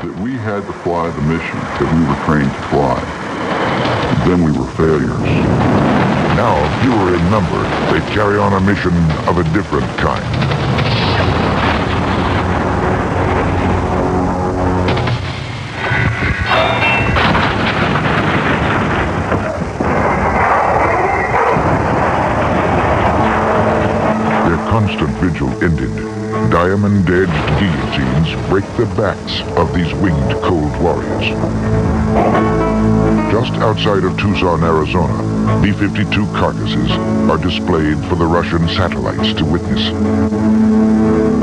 that we had to fly the mission that we were trained to fly. Then we were failures. Now, fewer in number, they carry on a mission of a different kind. Their constant vigil ended. Diamond-edged guillotines break the backs of these winged cold warriors. Just outside of Tucson, Arizona, B-52 carcasses are displayed for the Russian satellites to witness.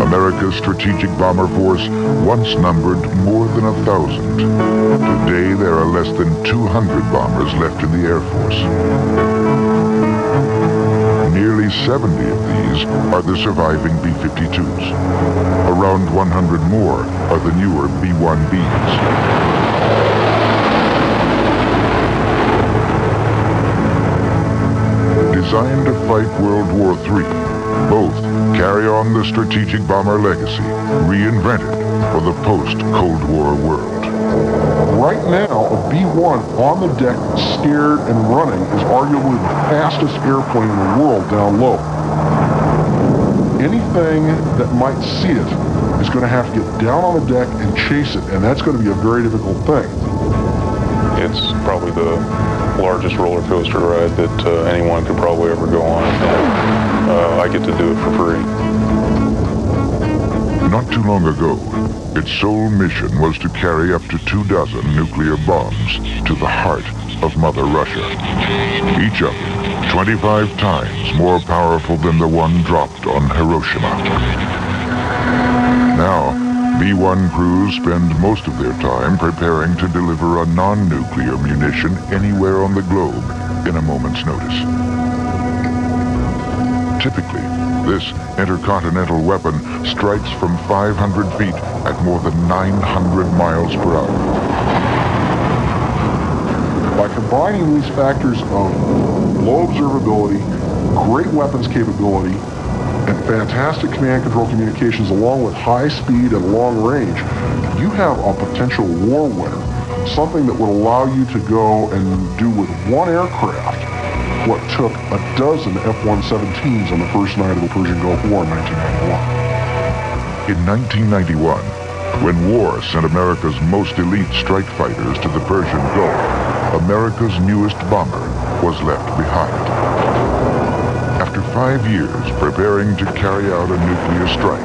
America's strategic bomber force once numbered more than 1,000. Today, there are less than 200 bombers left in the Air Force. Nearly 70 of these are the surviving B-52s. Around 100 more are the newer B-1Bs. Designed to fight World War III, both carry on the strategic bomber legacy, reinvented for the post-Cold War world. Right now, a B-1 on the deck, scared and running, is arguably the fastest airplane in the world down low. Anything that might see it is going to have to get down on the deck and chase it, and that's going to be a very difficult thing. It's probably the largest roller coaster ride that anyone could probably ever go on. I get to do it for free. Not too long ago, its sole mission was to carry up to 24 nuclear bombs to the heart of Mother Russia. Each of them 25 times more powerful than the one dropped on Hiroshima. Now, B-1 crews spend most of their time preparing to deliver a non-nuclear munition anywhere on the globe in a moment's notice. Typically, this intercontinental weapon strikes from 500 feet at more than 900 miles per hour. By combining these factors of low observability, great weapons capability, and fantastic command control communications along with high speed and long range, you have a potential war winner. Something that would allow you to go and do with one aircraft what took a dozen F-117s on the first night of the Persian Gulf War in 1991. In 1991, when war sent America's most elite strike fighters to the Persian Gulf, America's newest bomber was left behind. After 5 years preparing to carry out a nuclear strike,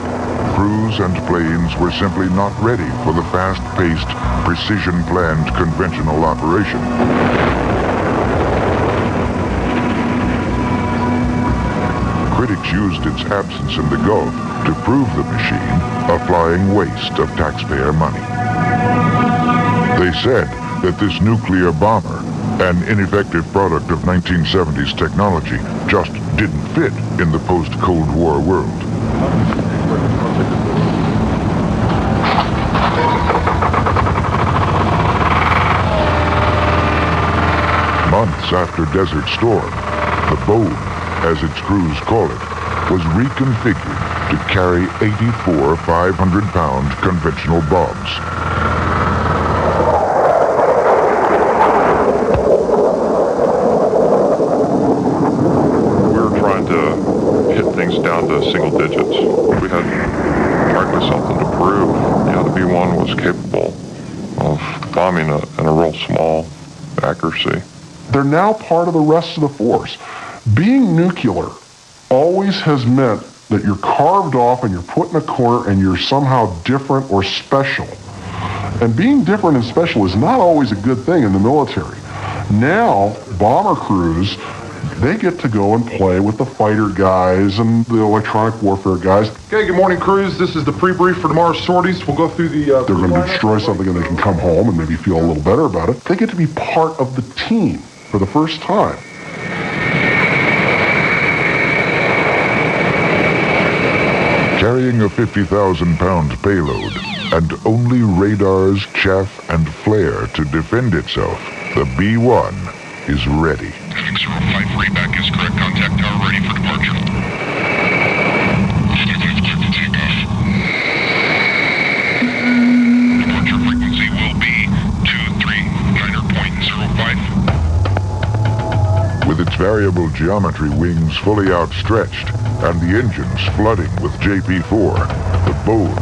crews and planes were simply not ready for the fast-paced, precision-planned conventional operation. Critics used its absence in the Gulf to prove the machine a flying waste of taxpayer money. They said that this nuclear bomber, an ineffective product of 1970s technology, just didn't fit in the post-Cold War world. Months after Desert Storm, the Boom, as its crews call it, was reconfigured to carry 84 500-pound conventional bombs. We were trying to hit things down to single digits. We had practically something to prove. The B-1 was capable of bombing in a real small accuracy. They're now part of the rest of the force. Being nuclear always has meant that you're carved off and you're put in a corner and you're somehow different or special. And being different and special is not always a good thing in the military. Now, bomber crews, they get to go and play with the fighter guys and the electronic warfare guys. Okay, good morning, crews. This is the pre-brief for tomorrow's sorties. We'll go through the... They're going to destroy something and they can come home and maybe feel a little better about it. They get to be part of the team for the first time. Carrying a 50,000-pound payload and only radars, chaff, and flare to defend itself, the B-1 is ready. Heading 053 back is correct. Contact tower ready for departure. 55 clear for takeoff. Departure frequency variable geometry wings fully outstretched and the engines flooding with JP4, the Bone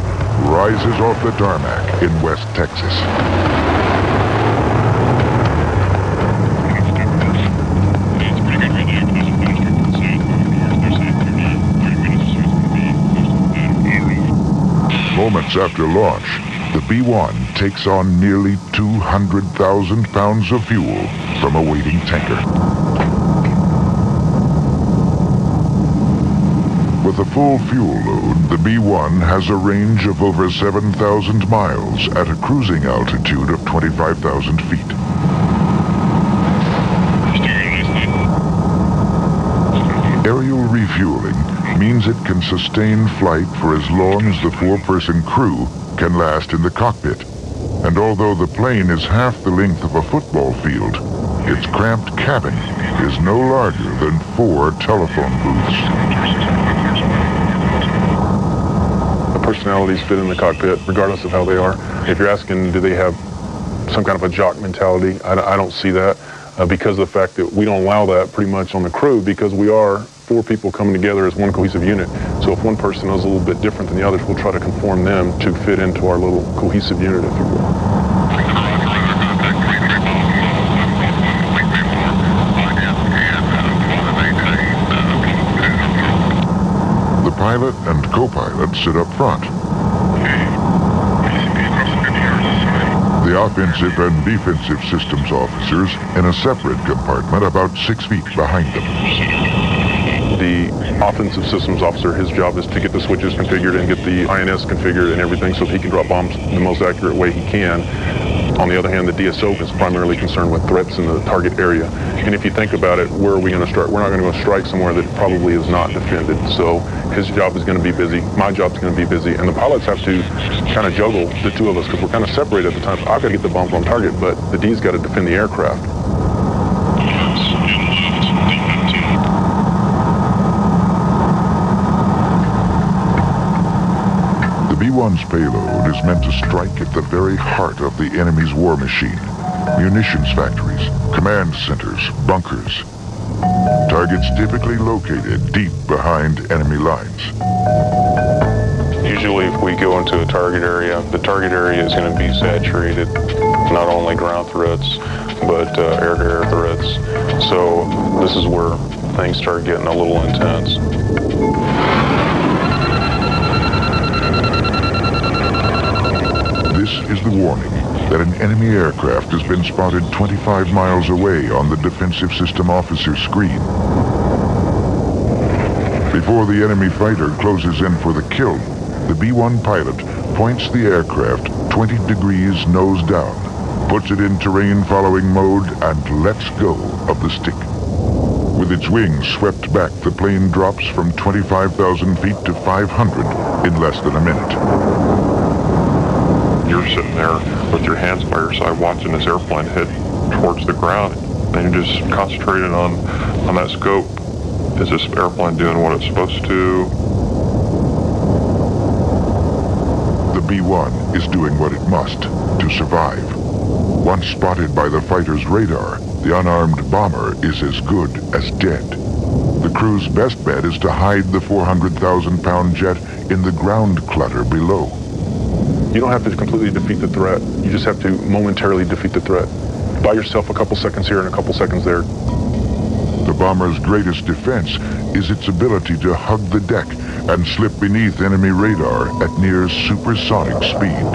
rises off the tarmac in West Texas. Moments after launch, the B-1 takes on nearly 200,000 pounds of fuel from a waiting tanker. With a full fuel load, the B-1 has a range of over 7,000 miles at a cruising altitude of 25,000 feet. Aerial refueling means it can sustain flight for as long as the four-person crew can last in the cockpit. And although the plane is half the length of a football field, its cramped cabin is no larger than 4 telephone booths. The personalities fit in the cockpit, regardless of how they are. If you're asking, do they have some kind of a jock mentality, I don't see that because of the fact that we don't allow that pretty much on the crew because we are 4 people coming together as one cohesive unit. So if one person is a little bit different than the others, we'll try to conform them to fit into our little cohesive unit, if you will. The pilot and co-pilot sit up front. The offensive and defensive systems officers in a separate compartment about 6 feet behind them. The offensive systems officer, his job is to get the switches configured and get the INS configured and everything so that he can drop bombs the most accurate way he can. On the other hand, the DSO is primarily concerned with threats in the target area. And if you think about it, where are we going to strike? We're not going to go strike somewhere that probably is not defended. So his job is going to be busy, my job is going to be busy, and the pilots have to kind of juggle the two of us because we're kind of separated at the time. So I've got to get the bombs on target, but the D's got to defend the aircraft. The B-1's payload is meant to strike at the very heart of the enemy's war machine. Munitions factories, command centers, bunkers. Targets typically located deep behind enemy lines. Usually if we go into a target area, the target area is going to be saturated, not only ground threats, but air-to-air threats. So this is where things start getting a little intense. This is the warning that an enemy aircraft has been spotted 25 miles away on the defensive system officer's screen. Before the enemy fighter closes in for the kill, the B-1 pilot points the aircraft 20 degrees nose down, puts it in terrain following mode, and lets go of the stick. With its wings swept back, the plane drops from 25,000 feet to 500 in less than a minute. You're sitting there with your hands by your side watching this airplane head towards the ground, and you're just concentrated on that scope. Is this airplane doing what it's supposed to? The B-1 is doing what it must to survive. Once spotted by the fighter's radar, the unarmed bomber is as good as dead. The crew's best bet is to hide the 400,000-pound jet in the ground clutter below. You don't have to completely defeat the threat. You just have to momentarily defeat the threat. Buy yourself a couple seconds here and a couple seconds there. The bomber's greatest defense is its ability to hug the deck and slip beneath enemy radar at near supersonic speed.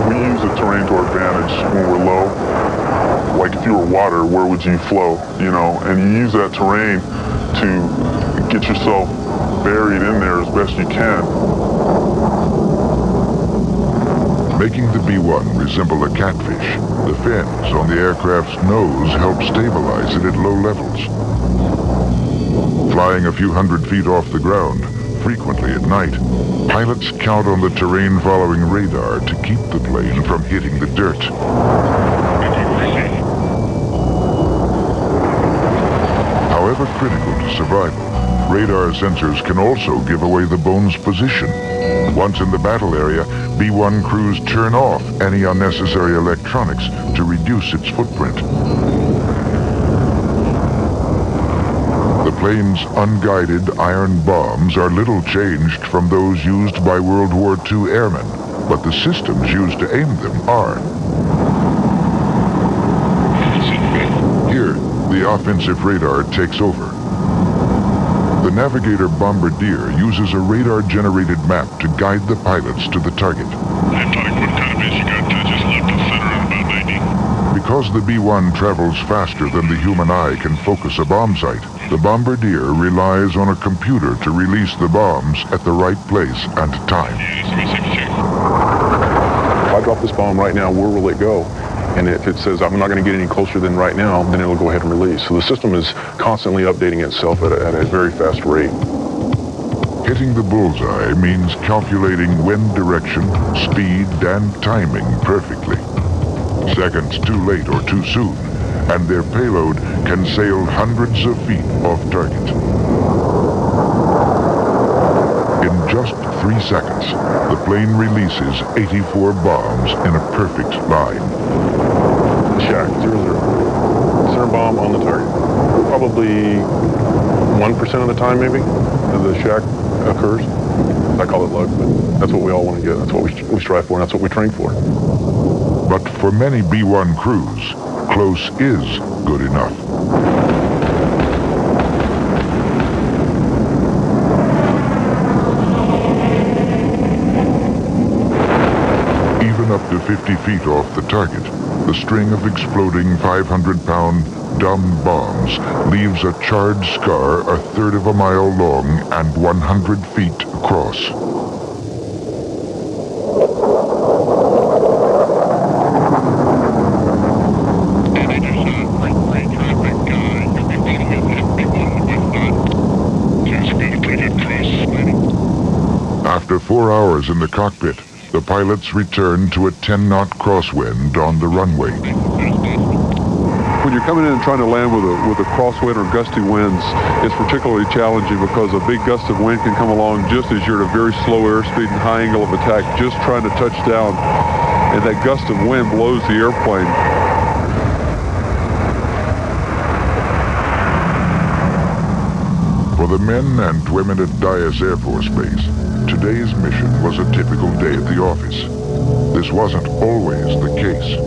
We use the terrain to our advantage when we're low. Like if you were water, where would you flow, you know? And you use that terrain to get yourself buried in there as best you can. Making the B-1 resemble a catfish, the fins on the aircraft's nose help stabilize it at low levels. Flying a few hundred feet off the ground, frequently at night, pilots count on the terrain-following radar to keep the plane from hitting the dirt. However critical to survival, radar sensors can also give away the bone's position. Once in the battle area, B-1 crews turn off any unnecessary electronics to reduce its footprint. plane's unguided iron bombs are little changed from those used by World War II airmen, but the systems used to aim them are. Here, the offensive radar takes over. The Navigator Bombardier uses a radar-generated map to guide the pilots to the target. I'm talking what kind of base you got? Just left of center at about 90. Because the B-1 travels faster than the human eye can focus a bomb site, the Bombardier relies on a computer to release the bombs at the right place and time. If I drop this bomb right now, where will it go? And if it says I'm not going to get any closer than right now, then it'll go ahead and release. So the system is constantly updating itself at a very fast rate. Hitting the bullseye means calculating wind direction, speed, and timing perfectly. Seconds too late or too soon, and their payload can sail hundreds of feet off target. In just 3 seconds, the plane releases 84 bombs in a perfect line. Shack, 0-0. Center bomb on the target. Probably 1% of the time, maybe, the shack occurs. I call it luck, but that's what we all want to get. That's what we strive for, and that's what we train for. But for many B-1 crews, close is good enough. Even up to 50 feet off the target, the string of exploding 500-pound dumb bombs leaves a charred scar 1/3 of a mile long and 100 feet across. After 4 hours in the cockpit, the pilots return to a 10-knot crosswind on the runway. When you're coming in and trying to land with a crosswind or gusty winds, it's particularly challenging because a big gust of wind can come along just as you're at a very slow airspeed and high angle of attack, just trying to touch down, and that gust of wind blows the airplane. For the men and women at Dyess Air Force Base, today's mission was a typical day at the office. This wasn't always the case.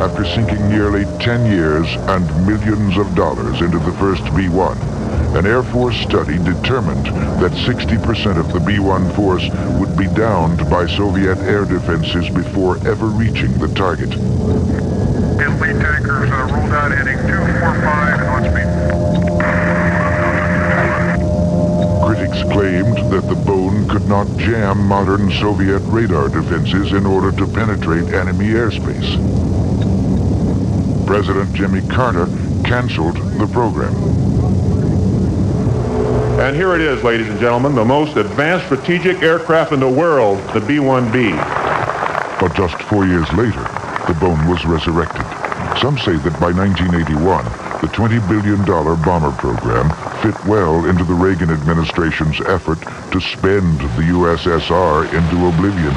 After sinking nearly 10 years and millions of dollars into the first B-1, an Air Force study determined that 60% of the B-1 force would be downed by Soviet air defenses before ever reaching the target. Lead tankers rolled out heading 245 on speed. Critics claimed that the bone could not jam modern Soviet radar defenses in order to penetrate enemy airspace. President Jimmy Carter canceled the program. And here it is, ladies and gentlemen, the most advanced strategic aircraft in the world, the B-1B. But just 4 years later, the bone was resurrected. Some say that by 1981, the $20 billion bomber program fit well into the Reagan administration's effort to spend the USSR into oblivion.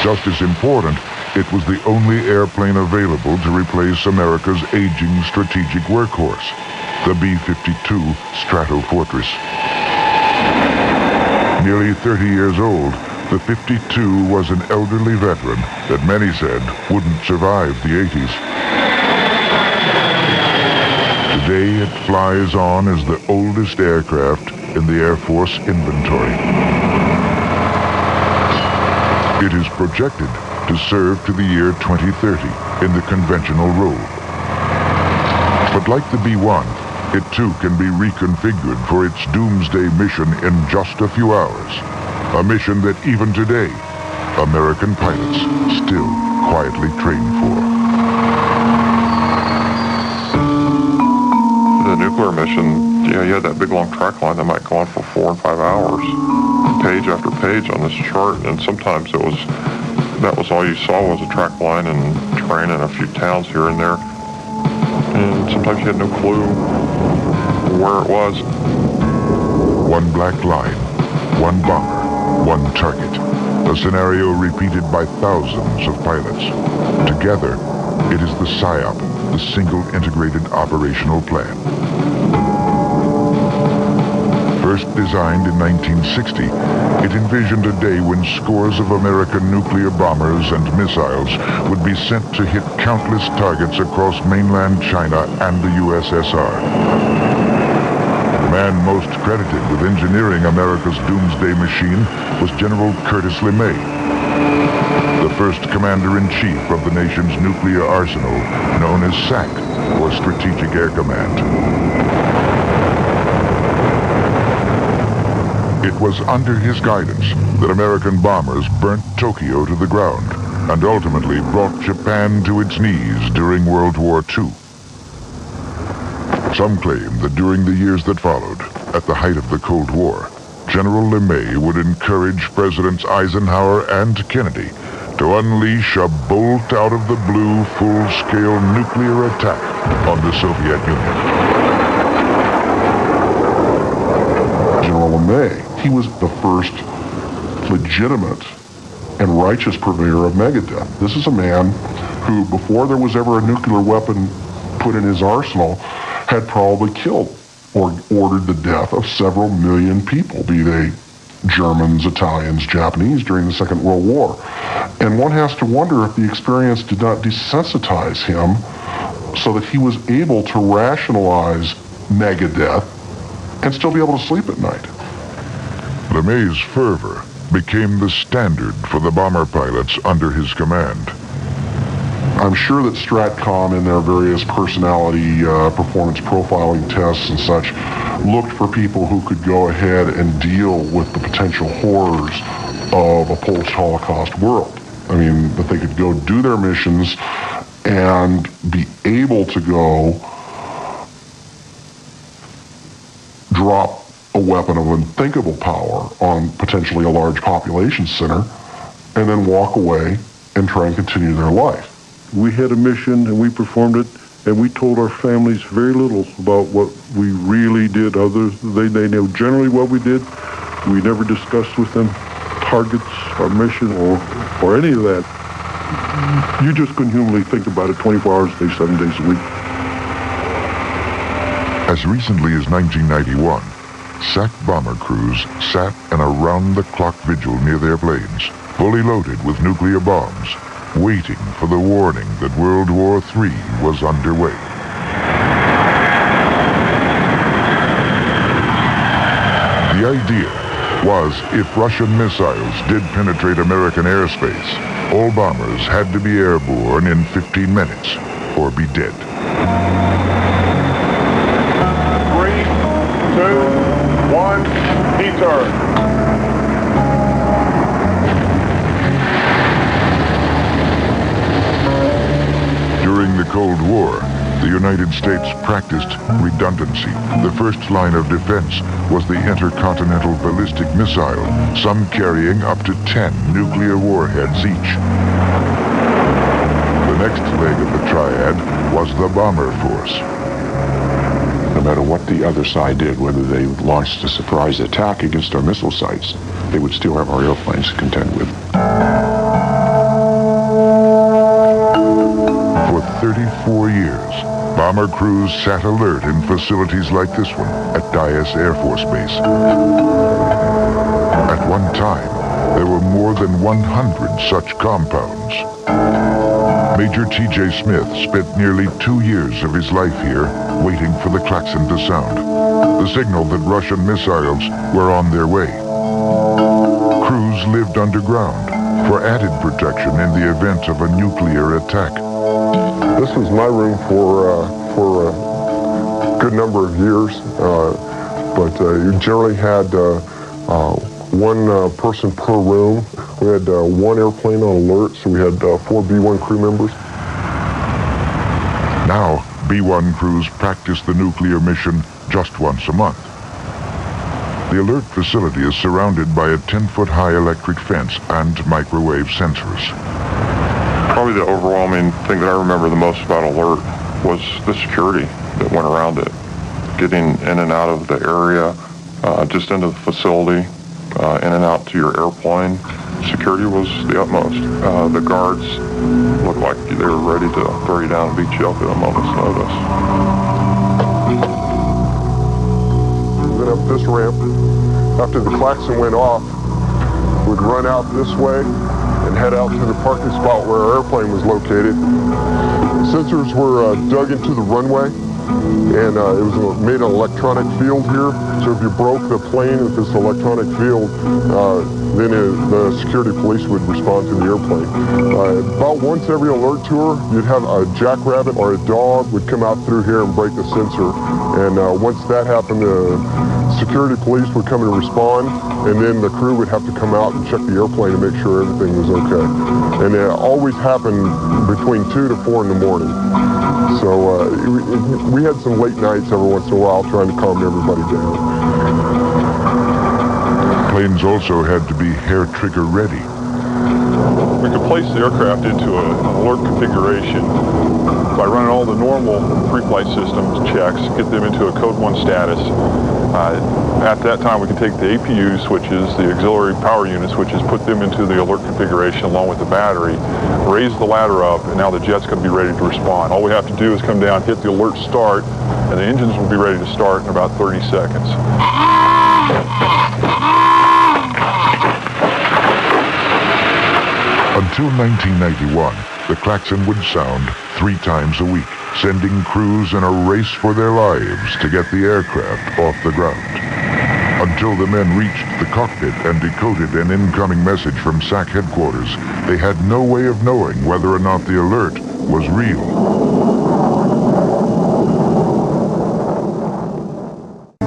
Just as important, it was the only airplane available to replace America's aging strategic workhorse, the B-52 Stratofortress. Nearly 30 years old, the 52 was an elderly veteran that many said wouldn't survive the 80s. Today it flies on as the oldest aircraft in the Air Force inventory. It is projected to serve to the year 2030 in the conventional role. But like the B-1, it too can be reconfigured for its doomsday mission in just a few hours. A mission that even today, American pilots still quietly train for. The nuclear mission, you had that big long track line that might go on for 4 and 5 hours. Page after page on this chart, and sometimes that was all you saw was a track line and train and a few towns here and there. And sometimes you had no clue where it was. One black line, one bomber, one target. a scenario repeated by thousands of pilots. Together, it is the PSYOP, the Single Integrated Operational Plan. First designed in 1960, it envisioned a day when scores of American nuclear bombers and missiles would be sent to hit countless targets across mainland China and the USSR. The man most credited with engineering America's doomsday machine was General Curtis LeMay, the first commander-in-chief of the nation's nuclear arsenal, known as SAC, or Strategic Air Command. It was under his guidance that American bombers burnt Tokyo to the ground and ultimately brought Japan to its knees during World War II. Some claim that during the years that followed, at the height of the Cold War, General LeMay would encourage Presidents Eisenhower and Kennedy to unleash a bolt-out-of-the-blue full-scale nuclear attack on the Soviet Union. General LeMay, he was the first legitimate and righteous purveyor of megadeath. This is a man who, before there was ever a nuclear weapon put in his arsenal, had probably killed or ordered the death of several million people, be they Germans, Italians, Japanese, during the Second World War. And one has to wonder if the experience did not desensitize him so that he was able to rationalize megadeath and still be able to sleep at night. LeMay's fervor became the standard for the bomber pilots under his command. I'm sure that Stratcom, in their various personality performance profiling tests and such, looked for people who could go ahead and deal with the potential horrors of a post-Holocaust world. I mean, that they could go do their missions and be able to go drop a weapon of unthinkable power on potentially a large population center and then walk away and try and continue their life. We had a mission and we performed it, and we told our families very little about what we really did. They know generally what we did. We never discussed with them targets, our mission, or any of that. You just couldn't humanly think about it 24 hours a day, 7 days a week. As recently as 1991, SAC bomber crews sat an around-the-clock vigil near their planes, fully loaded with nuclear bombs, waiting for the warning that World War III was underway. The idea was if Russian missiles did penetrate American airspace, all bombers had to be airborne in 15 minutes or be dead. 3, 2, 1, E-turn. During the Cold War, the United States practiced redundancy. The first line of defense was the intercontinental ballistic missile, some carrying up to 10 nuclear warheads each. The next leg of the triad was the bomber force. No matter what the other side did, whether they launched a surprise attack against our missile sites, they would still have our airplanes to contend with. For 34 years, bomber crews sat alert in facilities like this one at Dyess Air Force Base. At one time, there were more than 100 such compounds. Major T.J. Smith spent nearly 2 years of his life here waiting for the klaxon to sound, the signal that Russian missiles were on their way. Crews lived underground for added protection in the event of a nuclear attack. This was my room for a good number of years, but you generally had one person per room. We had one airplane on alert, so we had 4 B-1 crew members. Now, B-1 crews practice the nuclear mission just once a month. The alert facility is surrounded by a 10-foot-high electric fence and microwave sensors. Probably the overwhelming thing that I remember the most about Alert was the security that went around it. Getting in and out of the area, just into the facility, in and out to your airplane. security was the utmost. The guards looked like they were ready to throw you down and beat you up at a moment's notice. Then up this ramp, after the klaxon went off, we'd run out this way and head out to the parking spot where our airplane was located. Sensors were dug into the runway, and it was made an electronic field here. So if you broke the plane with this electronic field, then the security police would respond to the airplane. About once every alert tour, you'd have a jackrabbit or a dog would come out through here and break the sensor. And once that happened, the security police would come and respond, and then the crew would have to come out and check the airplane to make sure everything was okay. And it always happened between 2 to 4 in the morning. So we had some late nights every once in a while trying to calm everybody down. Planes also had to be hair trigger ready. We could place the aircraft into an alert configuration by running all the normal pre-flight systems checks, get them into a Code 1 status. At that time, we can take the APU switches, the auxiliary power unit switches, put them into the alert configuration along with the battery, raise the ladder up, and now the jet's going to be ready to respond. All we have to do is come down, hit the alert start, and the engines will be ready to start in about 30 seconds. Until 1991, the klaxon would sound 3 times a week, sending crews in a race for their lives to get the aircraft off the ground. Until the men reached the cockpit and decoded an incoming message from SAC headquarters, they had no way of knowing whether or not the alert was real.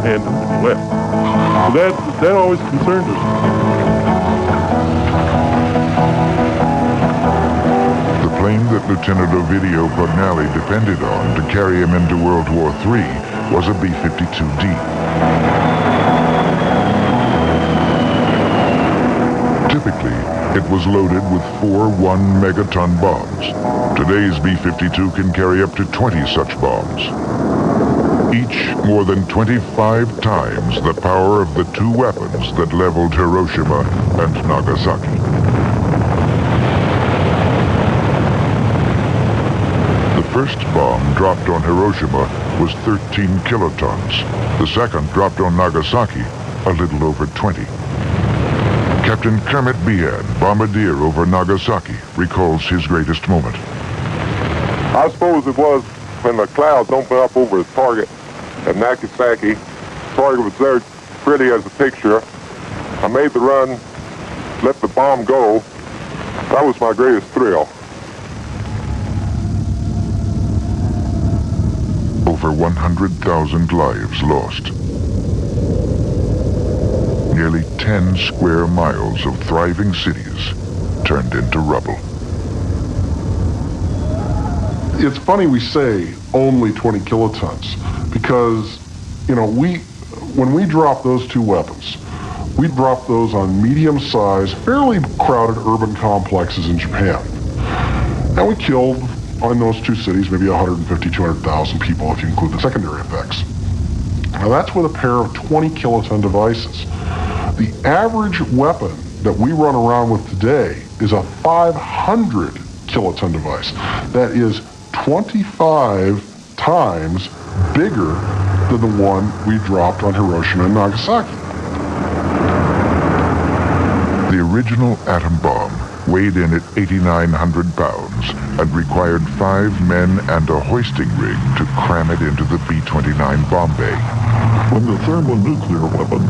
And left. That always concerned us. The plane that Lieutenant Ovidio Cognali depended on to carry him into World War III was a B-52D. Typically, it was loaded with 4 1-megaton bombs. Today's B-52 can carry up to 20 such bombs. Each more than 25 times the power of the 2 weapons that leveled Hiroshima and Nagasaki. The first bomb dropped on Hiroshima was 13 kilotons. The second dropped on Nagasaki a little over 20. Captain Kermit Behan, bombardier over Nagasaki, recalls his greatest moment. I suppose it was when the clouds opened up over the target at Nagasaki. The target was there pretty as a picture. I made the run, let the bomb go. That was my greatest thrill. Over 100,000 lives lost. Nearly 10 square miles of thriving cities turned into rubble. It's funny we say only 20 kilotons because, you know, when we drop those 2 weapons, we drop those on medium-sized, fairly crowded urban complexes in Japan. And we killed, on those 2 cities, maybe 150, 200,000 people if you include the secondary effects. Now that's with a pair of 20 kiloton devices. The average weapon that we run around with today is a 500 kiloton device. That is 25 times bigger than the one we dropped on Hiroshima and Nagasaki. The original atom bomb weighed in at 8,900 pounds and required 5 men and a hoisting rig to cram it into the B-29 bomb bay. When the thermonuclear weapon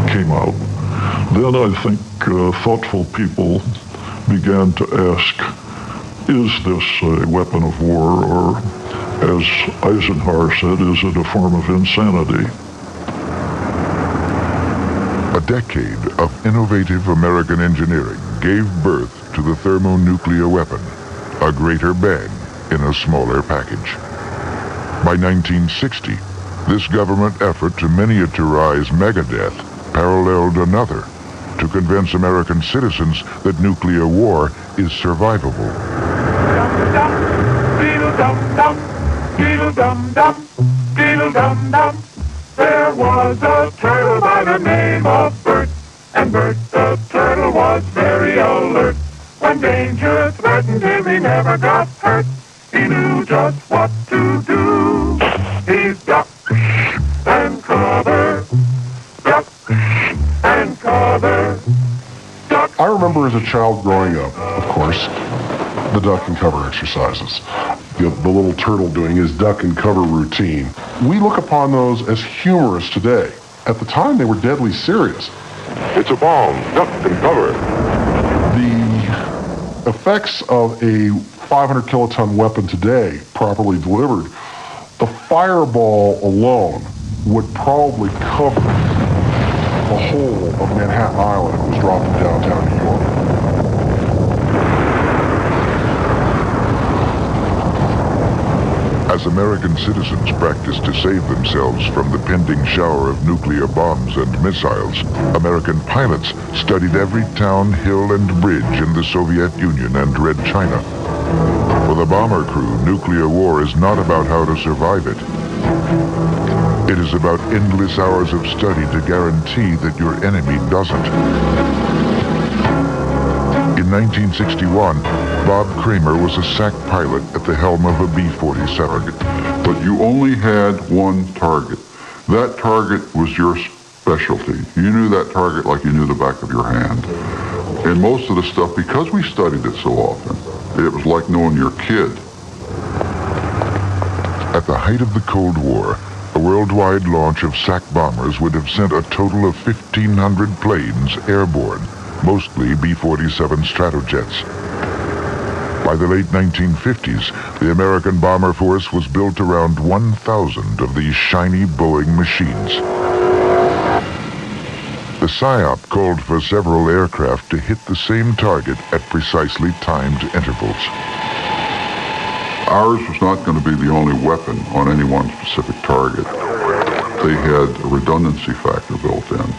came out, then I think thoughtful people began to ask, is this a weapon of war, or as Eisenhower said, is it a form of insanity? A decade of innovative American engineering gave birth to the thermonuclear weapon, a greater bang in a smaller package. By 1960, this government effort to miniaturize megadeath paralleled another to convince American citizens that nuclear war is survivable. There was a turtle by the name of Bert. And Bert the turtle was very alert. When danger threatened him, he never got hurt. He knew just what to do. He ducked and covered, ducked and covered, ducked. I remember as a child growing up, of course, the duck and cover exercises. The little turtle doing his duck and cover routine. We look upon those as humorous today. At the time, they were deadly serious. It's a bomb. Duck and cover. The effects of a 500 kiloton weapon today, properly delivered, the fireball alone would probably cover the whole of Manhattan Island if it was dropped in downtown New York. As American citizens practiced to save themselves from the pending shower of nuclear bombs and missiles, American pilots studied every town, hill, and bridge in the Soviet Union and Red China. For the bomber crew, nuclear war is not about how to survive it. It is about endless hours of study to guarantee that your enemy doesn't. In 1961, Bob Kramer was a SAC pilot at the helm of a B-47. But you only had one target. That target was your specialty. You knew that target like you knew the back of your hand. And most of the stuff, because we studied it so often, it was like knowing your kid. At the height of the Cold War, a worldwide launch of SAC bombers would have sent a total of 1,500 planes airborne, mostly B-47 Stratojets. By the late 1950s, the American bomber force was built around 1,000 of these shiny Boeing machines. The PSYOP called for several aircraft to hit the same target at precisely timed intervals. Ours was not going to be the only weapon on any one specific target. They had a redundancy factor built in.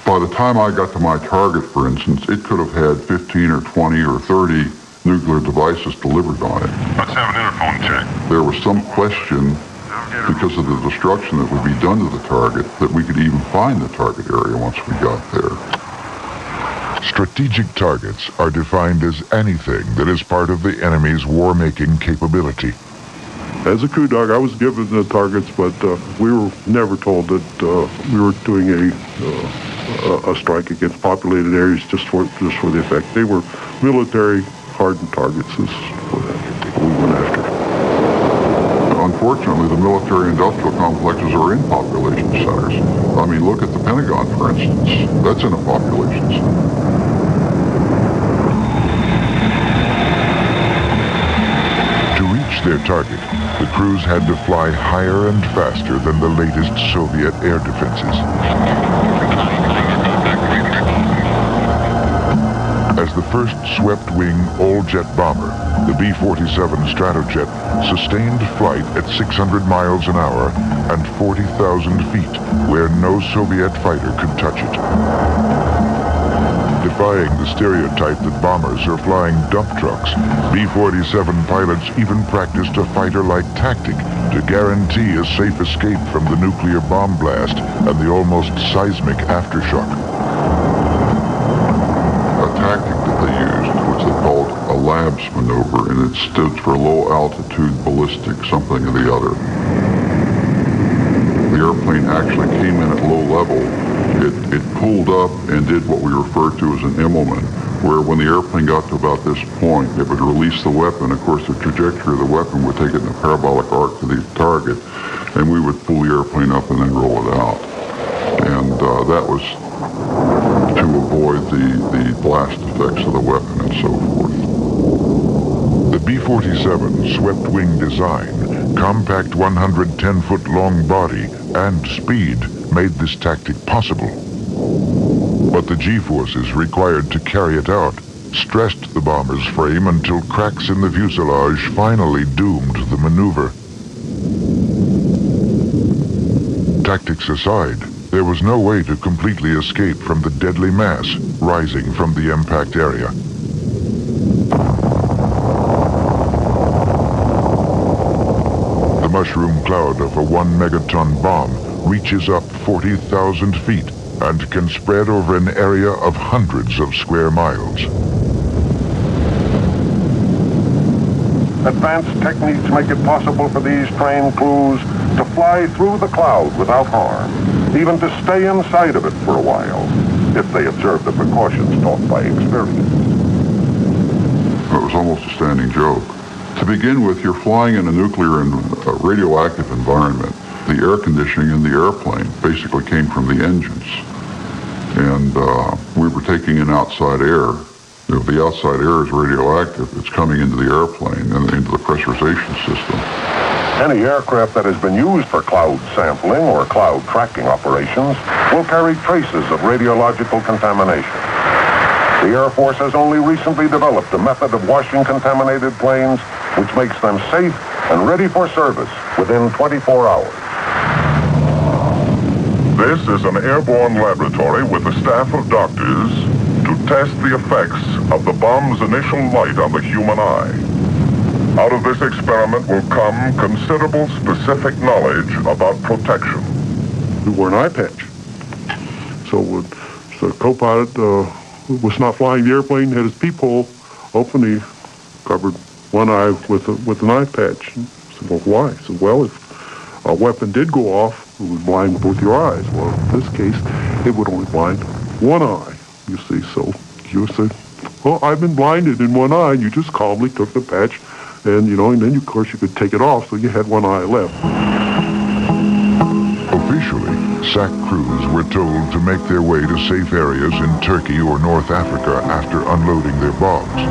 By the time I got to my target, for instance, it could have had 15 or 20 or 30 nuclear devices delivered on it. Let's have an interphone check. There was some question, because of the destruction that would be done to the target, that we could even find the target area once we got there. Strategic targets are defined as anything that is part of the enemy's war-making capability. As a crew dog, I was given the targets, but we were never told that we were doing a strike against populated areas just for the effect. They were military hardened targets is what we went after. Unfortunately, the military-industrial complexes are in population centers. I mean, look at the Pentagon, for instance. That's in a population center. To reach their target, the crews had to fly higher and faster than the latest Soviet air defenses. As the first swept-wing all-jet bomber, the B-47 Stratojet sustained flight at 600 miles an hour and 40,000 feet, where no Soviet fighter could touch it. Defying the stereotype that bombers are flying dump trucks, B-47 pilots even practiced a fighter-like tactic to guarantee a safe escape from the nuclear bomb blast and the almost seismic aftershock. A tactic that they used, which they called a LABS maneuver, and it stood for low altitude ballistic something or the other. The airplane actually came in at low level. It pulled up and did what we refer to as an Immelman, where when the airplane got to about this point, it would release the weapon. Of course, the trajectory of the weapon would take it in a parabolic arc to the target, and we would pull the airplane up and then roll it out. And that was to avoid the blast effects of the weapon and so forth. The B-47 swept-wing design, compact 110-foot-long body, and speed made this tactic possible. But the G-forces required to carry it out stressed the bomber's frame until cracks in the fuselage finally doomed the maneuver. Tactics aside, there was no way to completely escape from the deadly mass rising from the impact area. The mushroom cloud of a 1 megaton bomb reaches up 40,000 feet and can spread over an area of hundreds of square miles. Advanced techniques make it possible for these trained crews to fly through the cloud without harm, even to stay inside of it for a while, if they observe the precautions taught by experience. It was almost a standing joke. To begin with, you're flying in a nuclear and radioactive environment. The air conditioning in the airplane basically came from the engines. And we were taking in outside air. If the outside air is radioactive, it's coming into the airplane and into the pressurization system. Any aircraft that has been used for cloud sampling or cloud tracking operations will carry traces of radiological contamination. The Air Force has only recently developed a method of washing contaminated planes which makes them safe and ready for service within 24 hours. This is an airborne laboratory with a staff of doctors to test the effects of the bomb's initial light on the human eye. Out of this experiment will come considerable specific knowledge about protection. We wore an eye patch. So the co-pilot was not flying the airplane, had his peephole open. He covered one eye with an eye patch. I said, well, why? I said, well, if a weapon did go off, it would blind both your eyes. Well, in this case, it would only blind one eye. You see, so you say, well, I've been blinded in one eye. You just calmly took the patch, and and then of course you could take it off, so you had one eye left. Officially, SAC crews were told to make their way to safe areas in Turkey or North Africa after unloading their bombs.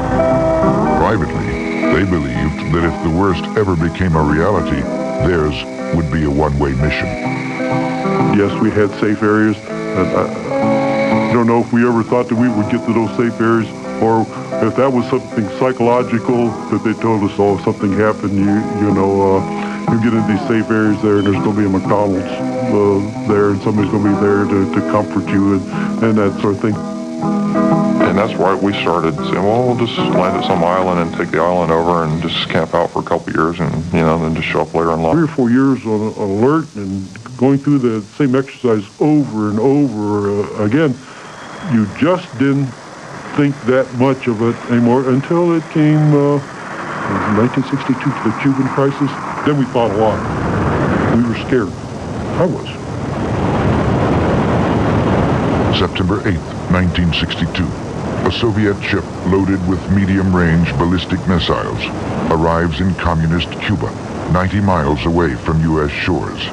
Privately, they believed that if the worst ever became a reality, theirs would be a one-way mission. Yes, we had safe areas. I don't know if we ever thought that we would get to those safe areas, or if that was something psychological that they told us, oh, if something happened, you get into these safe areas there, and there's going to be a McDonald's there, and somebody's going to be there to comfort you and that sort of thing. And that's why we started saying, well, we'll just land at some island and take the island over and just camp out for a couple years and, then just show up later in life. 3 or 4 years on alert and going through the same exercise over and over again. You just didn't think that much of it anymore until it came in 1962 to the Cuban crisis. Then we thought a lot. We were scared. I was. September 8th, 1962. A Soviet ship loaded with medium-range ballistic missiles arrives in communist Cuba, 90 miles away from U.S. shores.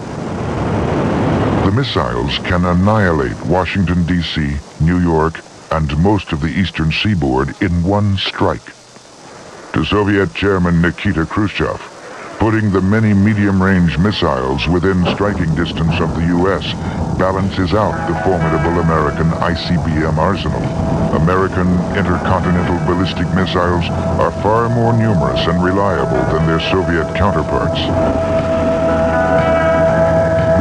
The missiles can annihilate Washington, D.C., New York, and most of the eastern seaboard in one strike. To Soviet Chairman Nikita Khrushchev, putting the many medium-range missiles within striking distance of the U.S. balances out the formidable American ICBM arsenal. American intercontinental ballistic missiles are far more numerous and reliable than their Soviet counterparts.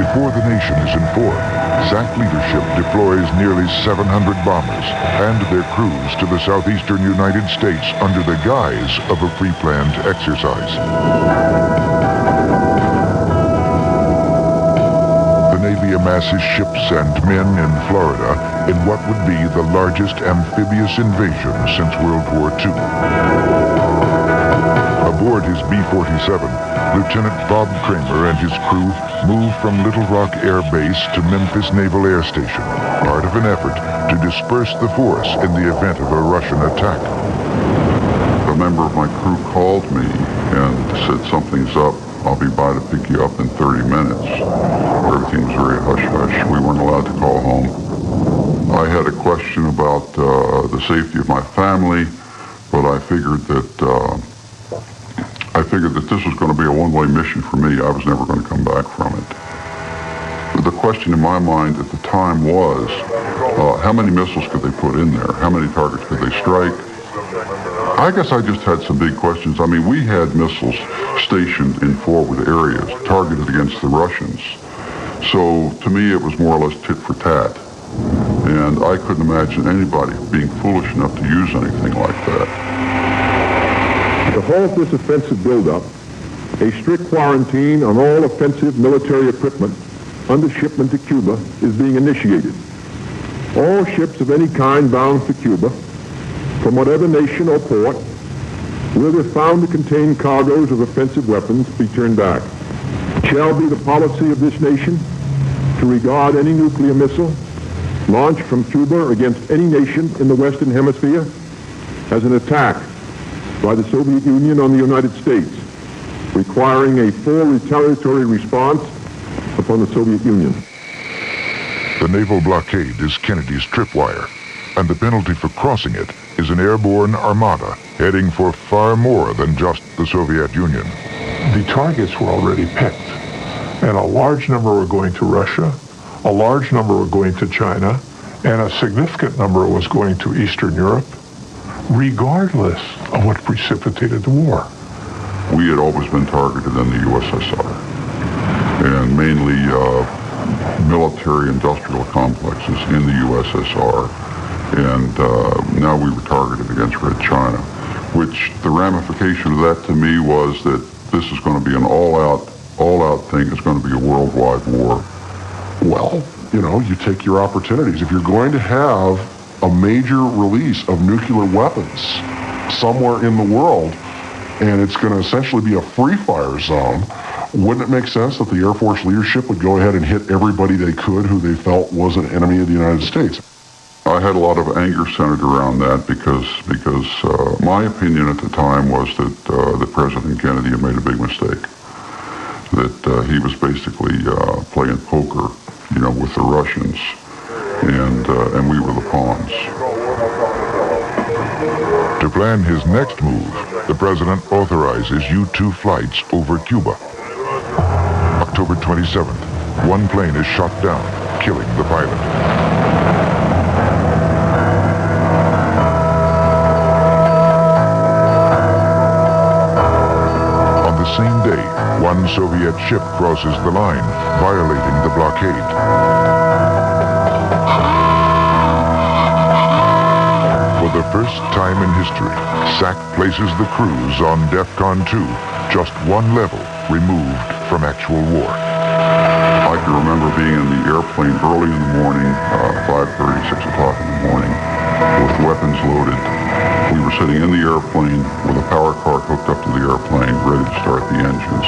Before the nation is informed, SAC leadership deploys nearly 700 bombers and their crews to the southeastern United States under the guise of a pre-planned exercise. The Navy amasses ships and men in Florida in what would be the largest amphibious invasion since World War II. Aboard his B-47, Lieutenant Bob Kramer and his crew move from Little Rock Air Base to Memphis Naval Air Station, part of an effort to disperse the force in the event of a Russian attack. A member of my crew called me and said, something's up. I'll be by to pick you up in 30 minutes. Everything was very hush-hush. We weren't allowed to call home. I had a question about the safety of my family, but I figured that this was going to be a one-way mission for me. I was never going to come back from it. The question in my mind at the time was, how many missiles could they put in there? How many targets could they strike? I guess I just had some big questions. I mean, we had missiles stationed in forward areas, targeted against the Russians. So, to me, it was more or less tit for tat. And I couldn't imagine anybody being foolish enough to use anything like that. To halt this offensive buildup, a strict quarantine on all offensive military equipment under shipment to Cuba is being initiated. All ships of any kind bound for Cuba, from whatever nation or port, where they're found to contain cargoes of offensive weapons, be turned back. It shall be the policy of this nation to regard any nuclear missile launched from Cuba against any nation in the Western Hemisphere as an attack by the Soviet Union on the United States, requiring a full retaliatory response upon the Soviet Union. The naval blockade is Kennedy's tripwire, and the penalty for crossing it is an airborne armada heading for far more than just the Soviet Union. The targets were already picked, and a large number were going to Russia, a large number were going to China, and a significant number was going to Eastern Europe, regardless of what precipitated the war. We had always been targeted in the USSR, and mainly military-industrial complexes in the USSR, and now we were targeted against Red China, which the ramification of that to me was that this is going to be an all-out thing. It's going to be a worldwide war. Well, you know, you take your opportunities. If you're going to have a major release of nuclear weapons somewhere in the world, and it's going to essentially be a free-fire zone, wouldn't it make sense that the Air Force leadership would go ahead and hit everybody they could who they felt was an enemy of the United States? I had a lot of anger centered around that because my opinion at the time was that President Kennedy had made a big mistake. That he was basically playing poker, you know, with the Russians, and we were the pawns. To plan his next move, the president authorizes U-2 flights over Cuba. October 27th, one plane is shot down, killing the pilot. Same day, one Soviet ship crosses the line, violating the blockade. For the first time in history, SAC places the crews on DEFCON 2, just one level removed from actual war. I can remember being in the airplane early in the morning, 5:30, 6 o'clock in the morning, with weapons loaded. We were sitting in the airplane with a power cart hooked up to the airplane, ready to start the engines.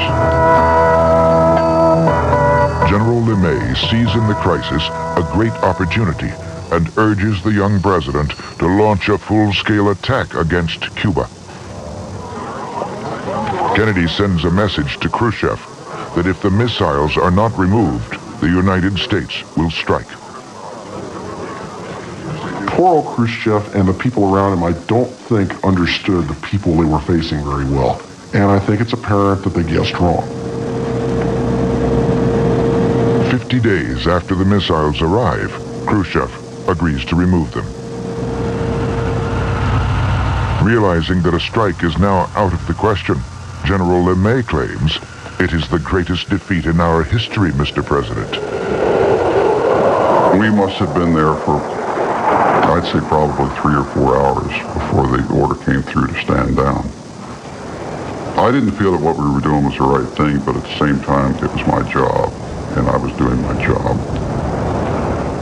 General LeMay sees in the crisis a great opportunity and urges the young president to launch a full-scale attack against Cuba. Kennedy sends a message to Khrushchev that if the missiles are not removed, the United States will strike. Poor old Khrushchev and the people around him, I don't think, understood the people they were facing very well. And I think it's apparent that they guessed wrong. 50 days after the missiles arrive, Khrushchev agrees to remove them. Realizing that a strike is now out of the question, General LeMay claims, "It is the greatest defeat in our history, Mr. President." We must have been there for, I'd say, probably 3 or 4 hours before the order came through to stand down. I didn't feel that what we were doing was the right thing, but at the same time, it was my job, and I was doing my job.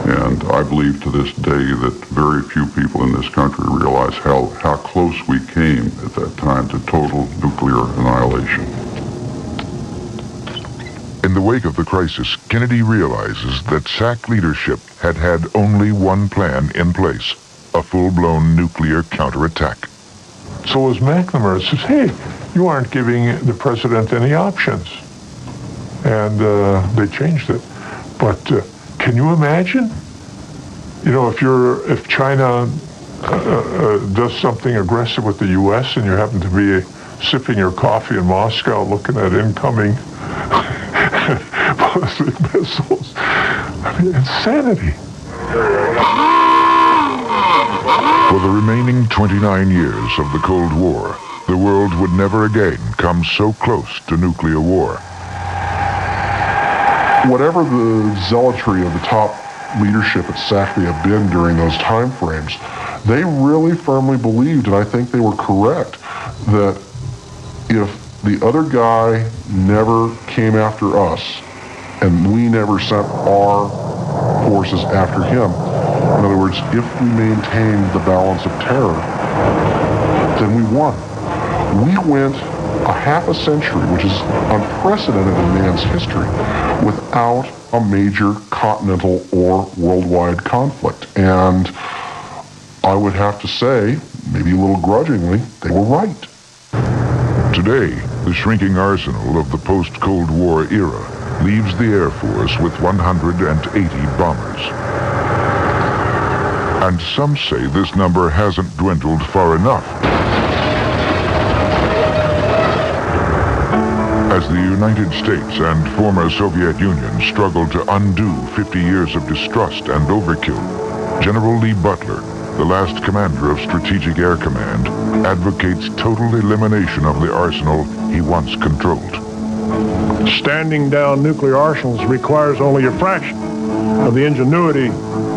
And I believe to this day that very few people in this country realize how close we came at that time to total nuclear annihilation. In the wake of the crisis, Kennedy realizes that SAC leadership had had only one plan in place, a full-blown nuclear counterattack. So as McNamara says, hey, you aren't giving the president any options. And they changed it. But can you imagine? You know, if China does something aggressive with the U.S. and you happen to be sipping your coffee in Moscow looking at incoming ballistic missiles. I mean, insanity. For the remaining 29 years of the Cold War, the world would never again come so close to nuclear war. Whatever the zealotry of the top leadership at SAC may have been during those time frames, they really firmly believed, and I think they were correct, that if the other guy never came after us and we never sent our forces after him, In other words, if we maintained the balance of terror, then we won. We went a half a century, which is unprecedented in man's history, without a major continental or worldwide conflict. And I would have to say, maybe a little grudgingly, they were right. Today, the shrinking arsenal of the post-Cold War era leaves the Air Force with 180 bombers. And some say this number hasn't dwindled far enough. As the United States and former Soviet Union struggle to undo 50 years of distrust and overkill, General Lee Butler, the last commander of Strategic Air Command, advocates total elimination of the arsenal he once controlled. Standing down nuclear arsenals requires only a fraction of the ingenuity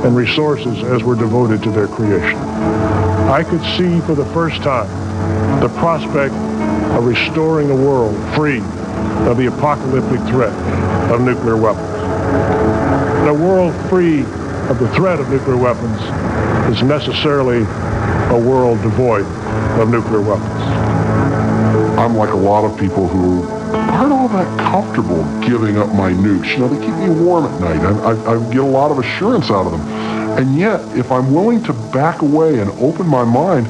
and resources as were devoted to their creation. I could see for the first time the prospect of restoring a world free of the apocalyptic threat of nuclear weapons. And a world free of the threat of nuclear weapons is necessarily a world devoid of nuclear weapons. I'm like a lot of people who aren't all that comfortable giving up my nukes. You know, they keep me warm at night. I get a lot of assurance out of them. And yet, if I'm willing to back away and open my mind,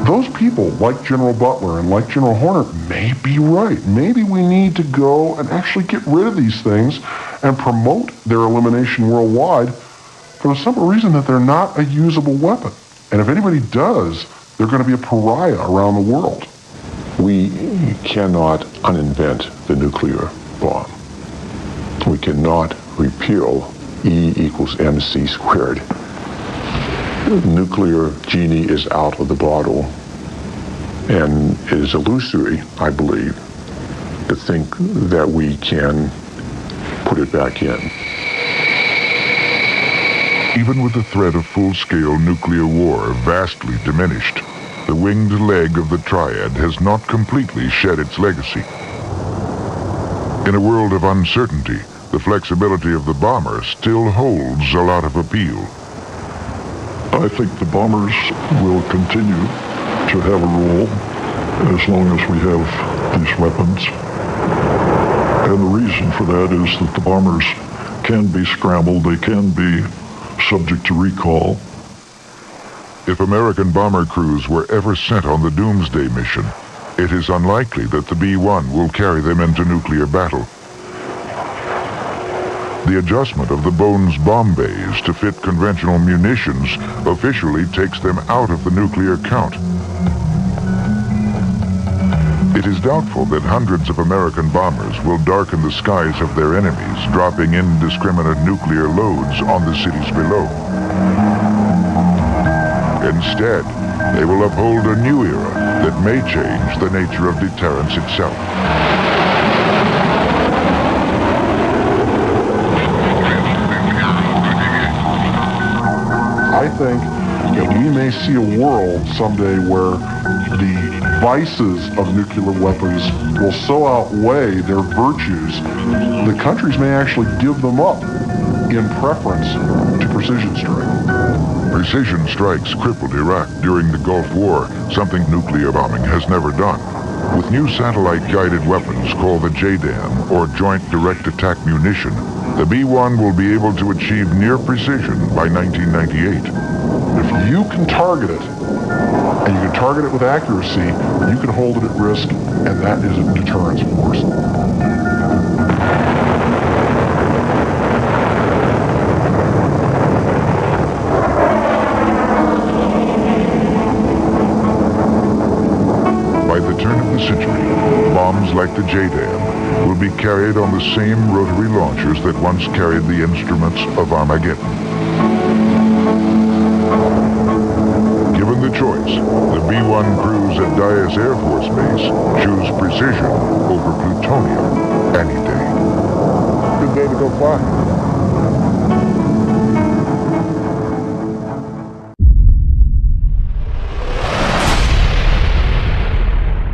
those people, like General Butler and like General Horner, may be right. Maybe we need to go and actually get rid of these things and promote their elimination worldwide for the simple reason that they're not a usable weapon. And if anybody does, they're going to be a pariah around the world. We cannot uninvent the nuclear bomb. We cannot repeal E equals mc squared. The nuclear genie is out of the bottle, and it is illusory, I believe, to think that we can put it back in. Even with the threat of full-scale nuclear war vastly diminished, the winged leg of the triad has not completely shed its legacy. In a world of uncertainty, the flexibility of the bomber still holds a lot of appeal. I think the bombers will continue to have a role as long as we have these weapons. And the reason for that is that the bombers can be scrambled, they can be subject to recall. If American bomber crews were ever sent on the Doomsday mission, it is unlikely that the B-1 will carry them into nuclear battle. The adjustment of the Bones bomb bays to fit conventional munitions officially takes them out of the nuclear count. It is doubtful that hundreds of American bombers will darken the skies of their enemies, dropping indiscriminate nuclear loads on the cities below. Instead, they will uphold a new era that may change the nature of deterrence itself. I think that we may see a world someday where the vices of nuclear weapons will so outweigh their virtues, the countries may actually give them up in preference to precision strike. Precision strikes crippled Iraq during the Gulf War, something nuclear bombing has never done. With new satellite-guided weapons called the JDAM, or Joint Direct Attack Munition, the B-1 will be able to achieve near precision by 1998. If you can target it, and you can target it with accuracy, you can hold it at risk, and that is a deterrence force. By the turn of the century, bombs like the JDAM will be carried on the same rotary launchers that once carried the instruments of Armageddon. Given the choice, the B-1 crews at Dyess Air Force Base choose precision over plutonium any day. Good day to go fly.